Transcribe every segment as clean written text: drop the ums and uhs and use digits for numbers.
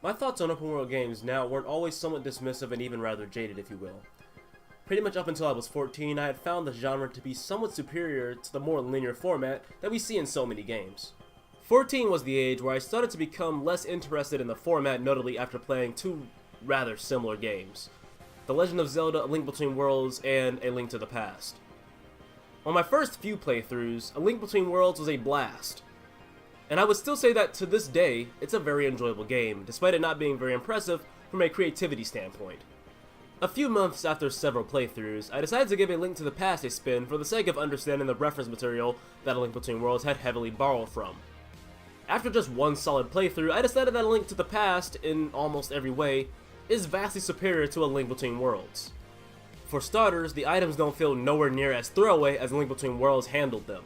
My thoughts on open world games now weren't always somewhat dismissive and even rather jaded, if you will. Pretty much up until I was 14, I had found the genre to be somewhat superior to the more linear format that we see in so many games. 14 was the age where I started to become less interested in the format, notably after playing two rather similar games: The Legend of Zelda: A Link Between Worlds and A Link to the Past. On my first few playthroughs, A Link Between Worlds was a blast. And I would still say that to this day, it's a very enjoyable game, despite it not being very impressive from a creativity standpoint. A few months after several playthroughs, I decided to give A Link to the Past a spin for the sake of understanding the reference material that A Link Between Worlds had heavily borrowed from. After just one solid playthrough, I decided that A Link to the Past, in almost every way, is vastly superior to A Link Between Worlds. For starters, the items don't feel nowhere near as throwaway as A Link Between Worlds handled them.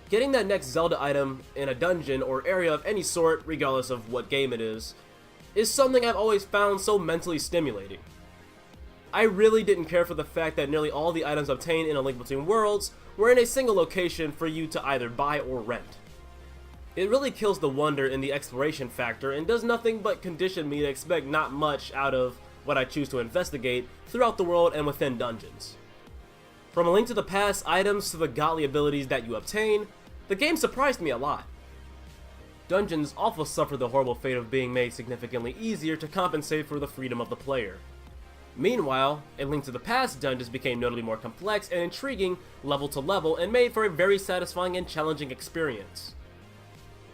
Getting that next Zelda item in a dungeon or area of any sort, regardless of what game it is something I've always found so mentally stimulating. I really didn't care for the fact that nearly all the items obtained in A Link Between Worlds were in a single location for you to either buy or rent. It really kills the wonder in the exploration factor and does nothing but condition me to expect not much out of what I choose to investigate throughout the world and within dungeons. From A Link to the Past items to the godly abilities that you obtain, the game surprised me a lot. Dungeons also suffer the horrible fate of being made significantly easier to compensate for the freedom of the player. Meanwhile, A Link to the Past dungeons became notably more complex and intriguing level to level and made for a very satisfying and challenging experience.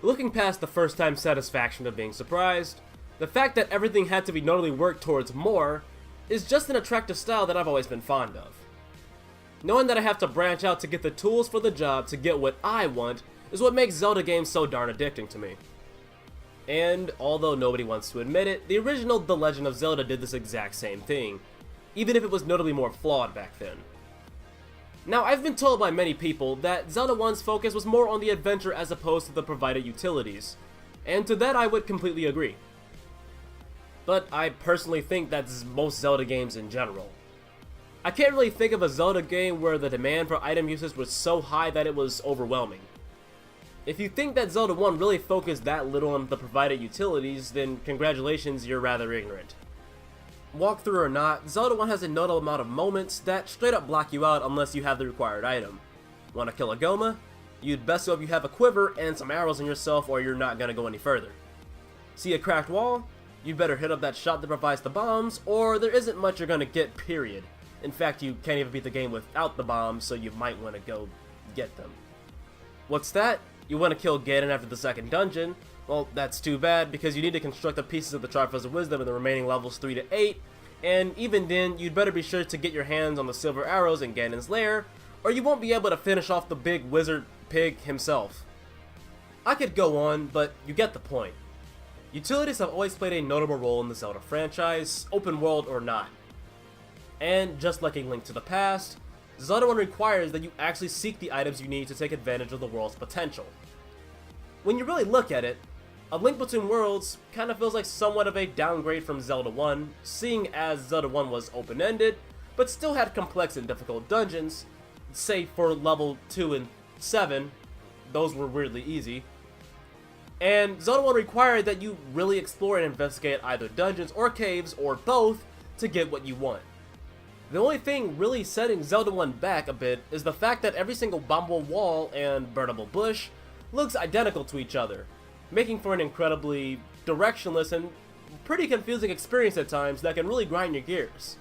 Looking past the first time satisfaction of being surprised, the fact that everything had to be notably worked towards more is just an attractive style that I've always been fond of. Knowing that I have to branch out to get the tools for the job to get what I want is what makes Zelda games so darn addicting to me. And, although nobody wants to admit it, the original The Legend of Zelda did this exact same thing, even if it was notably more flawed back then. Now, I've been told by many people that Zelda 1's focus was more on the adventure as opposed to the provided utilities, and to that I would completely agree. But I personally think that's most Zelda games in general. I can't really think of a Zelda game where the demand for item usage was so high that it was overwhelming. If you think that Zelda 1 really focused that little on the provided utilities, then congratulations, you're rather ignorant. Walkthrough or not, Zelda 1 has a notable amount of moments that straight up block you out unless you have the required item. Want to kill a Goma? You'd best hope you have a quiver and some arrows in yourself or you're not gonna go any further. See a cracked wall? You'd better hit up that shop that provides the bombs, or there isn't much you're gonna get, period. In fact, you can't even beat the game without the bombs, so you might want to go get them. What's that? You want to kill Ganon after the second dungeon? Well, that's too bad, because you need to construct the pieces of the Triforce of Wisdom in the remaining levels 3 to 8, and even then, you'd better be sure to get your hands on the silver arrows in Ganon's lair, or you won't be able to finish off the big wizard pig himself. I could go on, but you get the point. Utilities have always played a notable role in the Zelda franchise, open world or not. And just like A Link to the Past, Zelda 1 requires that you actually seek the items you need to take advantage of the world's potential. When you really look at it, A Link Between Worlds kind of feels like somewhat of a downgrade from Zelda 1, seeing as Zelda 1 was open-ended, but still had complex and difficult dungeons. Say for level 2 and 7, those were weirdly easy. And Zelda 1 required that you really explore and investigate either dungeons or caves or both to get what you want. The only thing really setting Zelda 1 back a bit is the fact that every single bombable wall and burnable bush looks identical to each other, making for an incredibly directionless and pretty confusing experience at times that can really grind your gears.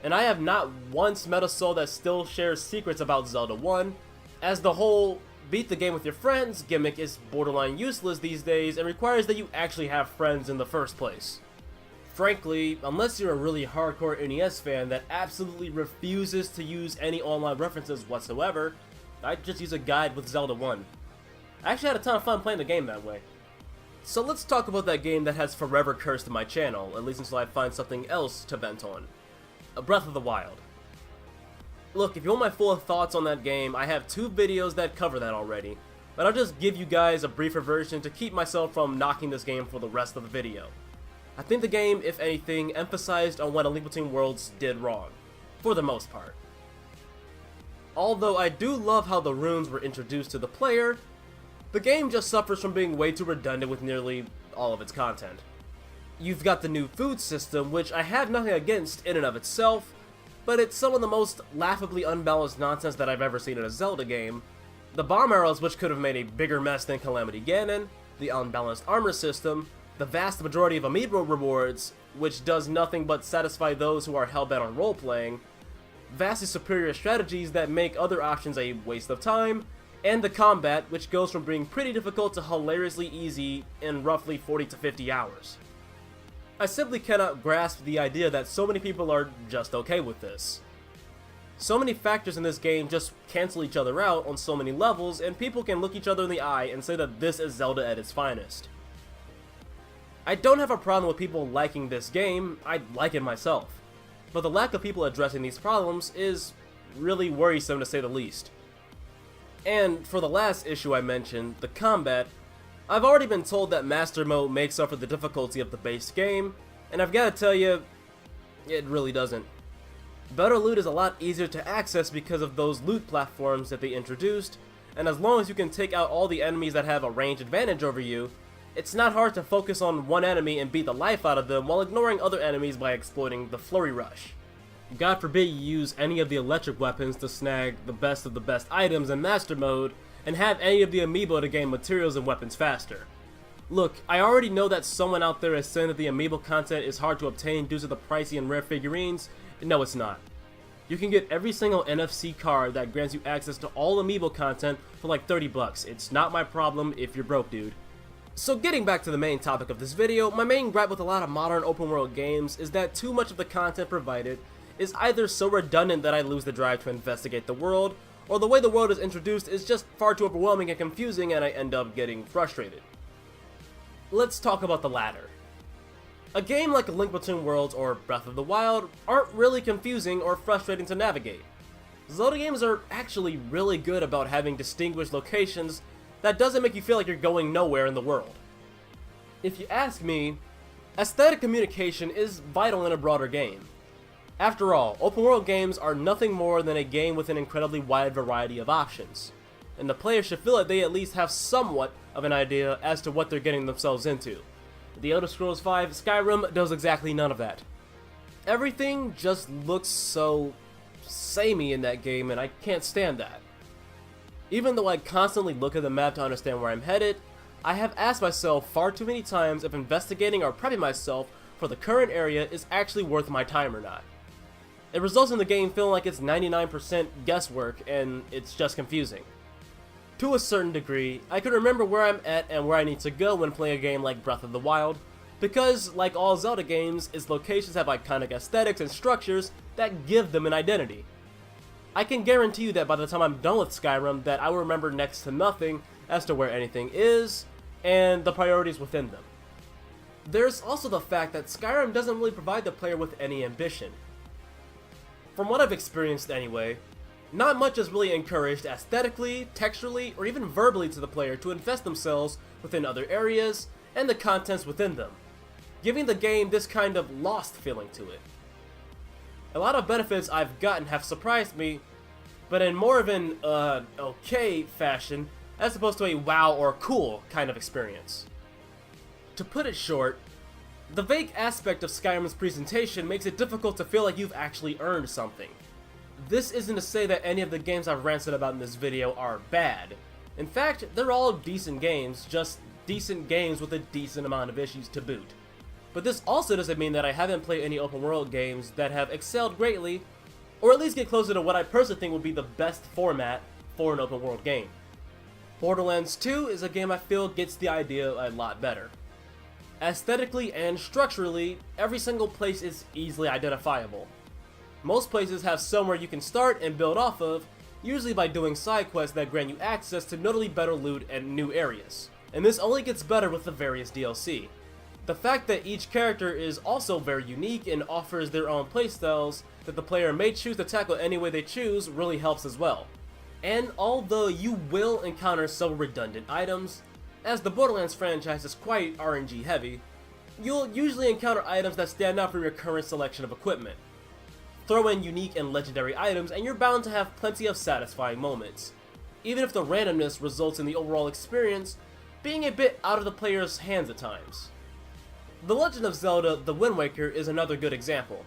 And I have not once met a soul that still shares secrets about Zelda 1, as the whole beat the game with your friends gimmick is borderline useless these days and requires that you actually have friends in the first place. Frankly, unless you're a really hardcore NES fan that absolutely refuses to use any online references whatsoever, I'd just use a guide with Zelda 1. I actually had a ton of fun playing the game that way. So let's talk about that game that has forever cursed my channel, at least until I find something else to vent on. Breath of the Wild. Look, if you want my full thoughts on that game, I have 2 videos that cover that already, but I'll just give you guys a briefer version to keep myself from knocking this game for the rest of the video. I think the game, if anything, emphasized on what A Link Between Worlds did wrong, for the most part. Although I do love how the runes were introduced to the player, the game just suffers from being way too redundant with nearly all of its content. You've got the new food system, which I have nothing against in and of itself, but it's some of the most laughably unbalanced nonsense that I've ever seen in a Zelda game. The bomb arrows, which could have made a bigger mess than Calamity Ganon, the unbalanced armor system, the vast majority of amiibo rewards, which does nothing but satisfy those who are hellbent on role-playing, vastly superior strategies that make other options a waste of time, and the combat, which goes from being pretty difficult to hilariously easy in roughly 40 to 50 hours. I simply cannot grasp the idea that so many people are just okay with this. So many factors in this game just cancel each other out on so many levels, and people can look each other in the eye and say that this is Zelda at its finest. I don't have a problem with people liking this game, I like it myself, but the lack of people addressing these problems is really worrisome to say the least. And for the last issue I mentioned, the combat, I've already been told that Master Mode makes up for the difficulty of the base game, and I've got to tell you, it really doesn't. Better loot is a lot easier to access because of those loot platforms that they introduced, and as long as you can take out all the enemies that have a range advantage over you, it's not hard to focus on one enemy and beat the life out of them while ignoring other enemies by exploiting the flurry rush. God forbid you use any of the electric weapons to snag the best of the best items in Master Mode, and have any of the amiibo to gain materials and weapons faster. Look, I already know that someone out there is saying that the amiibo content is hard to obtain due to the pricey and rare figurines. No, it's not. You can get every single NFC card that grants you access to all amiibo content for like 30 bucks. It's not my problem if you're broke, dude. So getting back to the main topic of this video, my main gripe with a lot of modern open world games is that too much of the content provided is either so redundant that I lose the drive to investigate the world, or the way the world is introduced is just far too overwhelming and confusing and I end up getting frustrated. Let's talk about the latter. A game like A Link Between Worlds or Breath of the Wild aren't really confusing or frustrating to navigate. Zelda games are actually really good about having distinguished locations that doesn't make you feel like you're going nowhere in the world. If you ask me, aesthetic communication is vital in a broader game. After all, open world games are nothing more than a game with an incredibly wide variety of options, and the player should feel like they at least have somewhat of an idea as to what they're getting themselves into. The Elder Scrolls V Skyrim does exactly none of that. Everything just looks so samey in that game, and I can't stand that. Even though I constantly look at the map to understand where I'm headed, I have asked myself far too many times if investigating or prepping myself for the current area is actually worth my time or not. It results in the game feeling like it's 99% guesswork, and it's just confusing. To a certain degree, I can remember where I'm at and where I need to go when playing a game like Breath of the Wild, because, like all Zelda games, its locations have iconic aesthetics and structures that give them an identity. I can guarantee you that by the time I'm done with Skyrim that I will remember next to nothing as to where anything is, and the priorities within them. There's also the fact that Skyrim doesn't really provide the player with any ambition. From what I've experienced anyway, not much is really encouraged aesthetically, texturally, or even verbally to the player to invest themselves within other areas and the contents within them, giving the game this kind of lost feeling to it. A lot of benefits I've gotten have surprised me, but in more of an, okay fashion, as opposed to a wow or cool kind of experience. To put it short, the vague aspect of Skyrim's presentation makes it difficult to feel like you've actually earned something. This isn't to say that any of the games I've ranted about in this video are bad. In fact, they're all decent games, just decent games with a decent amount of issues to boot. But this also doesn't mean that I haven't played any open world games that have excelled greatly, or at least get closer to what I personally think would be the best format for an open world game. Borderlands 2 is a game I feel gets the idea a lot better. Aesthetically and structurally, every single place is easily identifiable. Most places have somewhere you can start and build off of, usually by doing side quests that grant you access to notably better loot and new areas. And this only gets better with the various DLC. The fact that each character is also very unique and offers their own playstyles that the player may choose to tackle any way they choose really helps as well. And although you will encounter several redundant items, as the Borderlands franchise is quite RNG heavy, you'll usually encounter items that stand out from your current selection of equipment. Throw in unique and legendary items and you're bound to have plenty of satisfying moments, even if the randomness results in the overall experience being a bit out of the player's hands at times. The Legend of Zelda: The Wind Waker is another good example.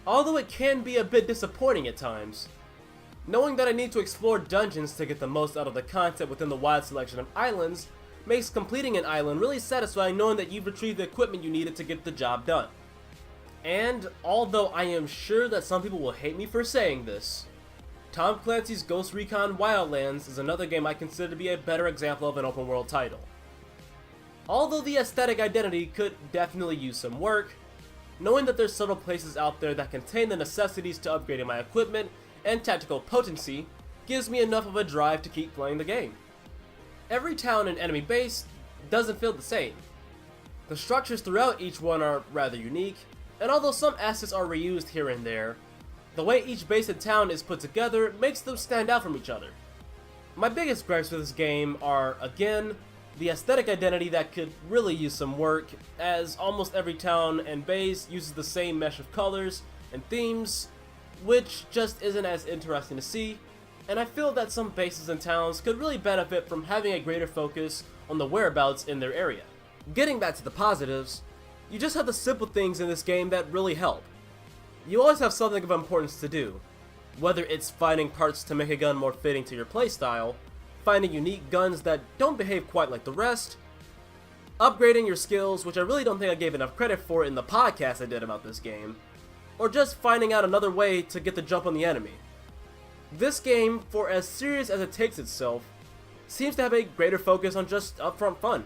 Although it can be a bit disappointing at times, knowing that I need to explore dungeons to get the most out of the content within the wide selection of islands makes completing an island really satisfying, knowing that you've retrieved the equipment you needed to get the job done. And although I am sure that some people will hate me for saying this, Tom Clancy's Ghost Recon Wildlands is another game I consider to be a better example of an open world title. Although the aesthetic identity could definitely use some work, knowing that there's several places out there that contain the necessities to upgrading my equipment and tactical potency gives me enough of a drive to keep playing the game. Every town and enemy base doesn't feel the same. The structures throughout each one are rather unique, and although some assets are reused here and there, the way each base and town is put together makes them stand out from each other. My biggest gripes with this game are, again, the aesthetic identity that could really use some work, as almost every town and base uses the same mesh of colors and themes, which just isn't as interesting to see, and I feel that some bases and towns could really benefit from having a greater focus on the whereabouts in their area. Getting back to the positives, you just have the simple things in this game that really help. You always have something of importance to do, whether it's finding parts to make a gun more fitting to your playstyle, finding unique guns that don't behave quite like the rest, upgrading your skills, which I really don't think I gave enough credit for in the podcast I did about this game, or just finding out another way to get the jump on the enemy. This game, for as serious as it takes itself, seems to have a greater focus on just upfront fun.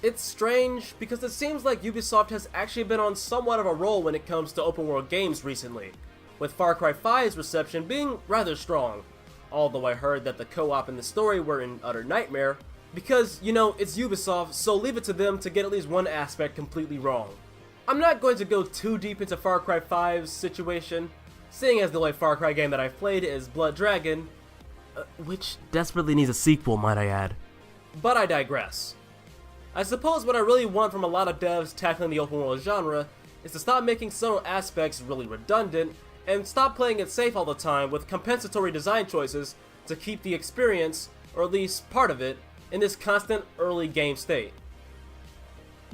It's strange because it seems like Ubisoft has actually been on somewhat of a roll when it comes to open world games recently, with Far Cry 5's reception being rather strong, although I heard that the co-op and the story were an utter nightmare, because, you know, it's Ubisoft, so leave it to them to get at least one aspect completely wrong. I'm not going to go too deep into Far Cry 5's situation, seeing as the only Far Cry game that I've played is Blood Dragon, which desperately needs a sequel, might I add. But I digress. I suppose what I really want from a lot of devs tackling the open world genre is to stop making some aspects really redundant and stop playing it safe all the time with compensatory design choices to keep the experience, or at least part of it, in this constant early game state.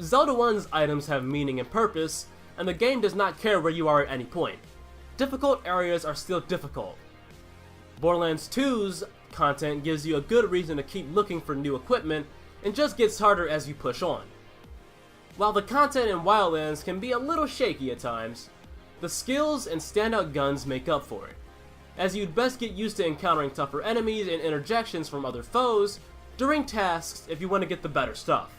Zelda 1's items have meaning and purpose, and the game does not care where you are at any point. Difficult areas are still difficult. Borderlands 2's content gives you a good reason to keep looking for new equipment, and just gets harder as you push on. While the content in Wildlands can be a little shaky at times, the skills and standout guns make up for it, as you'd best get used to encountering tougher enemies and interjections from other foes during tasks if you want to get the better stuff.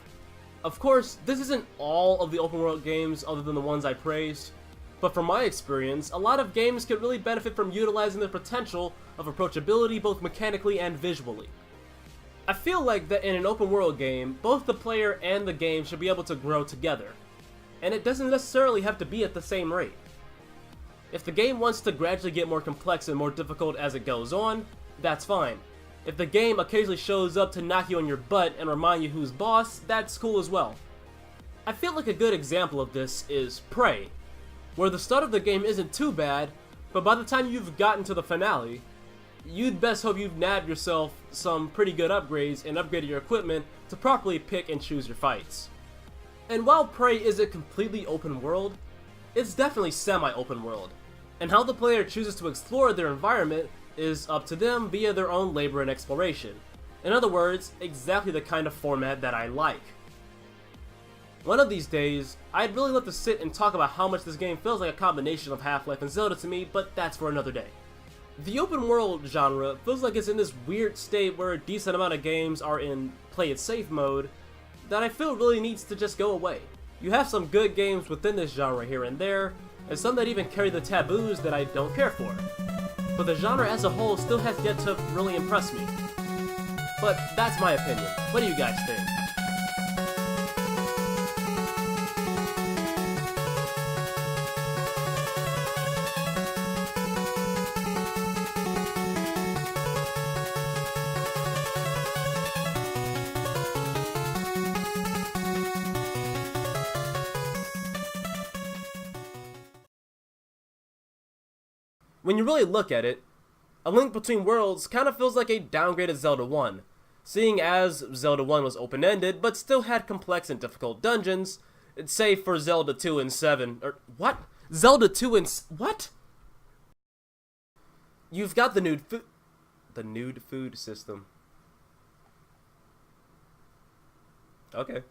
Of course, this isn't all of the open world games other than the ones I praised, but from my experience, a lot of games could really benefit from utilizing the potential of approachability both mechanically and visually. I feel like that in an open world game, both the player and the game should be able to grow together, and it doesn't necessarily have to be at the same rate. If the game wants to gradually get more complex and more difficult as it goes on, that's fine. If the game occasionally shows up to knock you on your butt and remind you who's boss, that's cool as well. I feel like a good example of this is Prey, where the start of the game isn't too bad, but by the time you've gotten to the finale, you'd best hope you've nabbed yourself some pretty good upgrades and upgraded your equipment to properly pick and choose your fights. And while Prey isn't completely open world, it's definitely semi-open world, and how the player chooses to explore their environment is up to them via their own labor and exploration. In other words, exactly the kind of format that I like. One of these days, I'd really love to sit and talk about how much this game feels like a combination of Half-Life and Zelda to me, but that's for another day. The open world genre feels like it's in this weird state where a decent amount of games are in play it safe mode that I feel really needs to just go away. You have some good games within this genre here and there, and some that even carry the taboos that I don't care for. But the genre as a whole still has yet to really impress me. But that's my opinion. What do you guys think? When you really look at it, A Link Between Worlds kind of feels like a downgraded Zelda 1, seeing as Zelda 1 was open-ended but still had complex and difficult dungeons, It's safe for Zelda 2 and 7. Or, what? Zelda 2 and... What? You've got the nude food system. Okay.